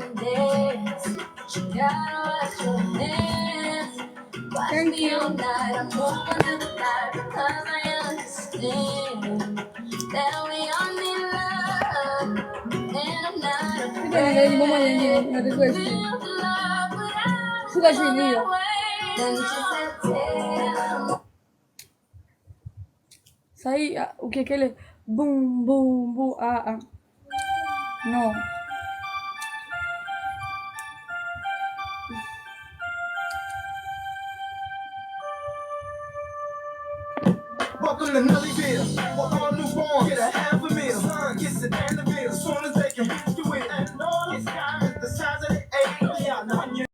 Thank you. Kita ni mama yang request. Suka sini yo. Saya okay kele boom boom boom no. Welcome to Nellyville. Welcome on newborn. Get a half a meal. Son gets an elevator as soon as they can reach to it. And all these guys the size of the eight. Yeah, now you.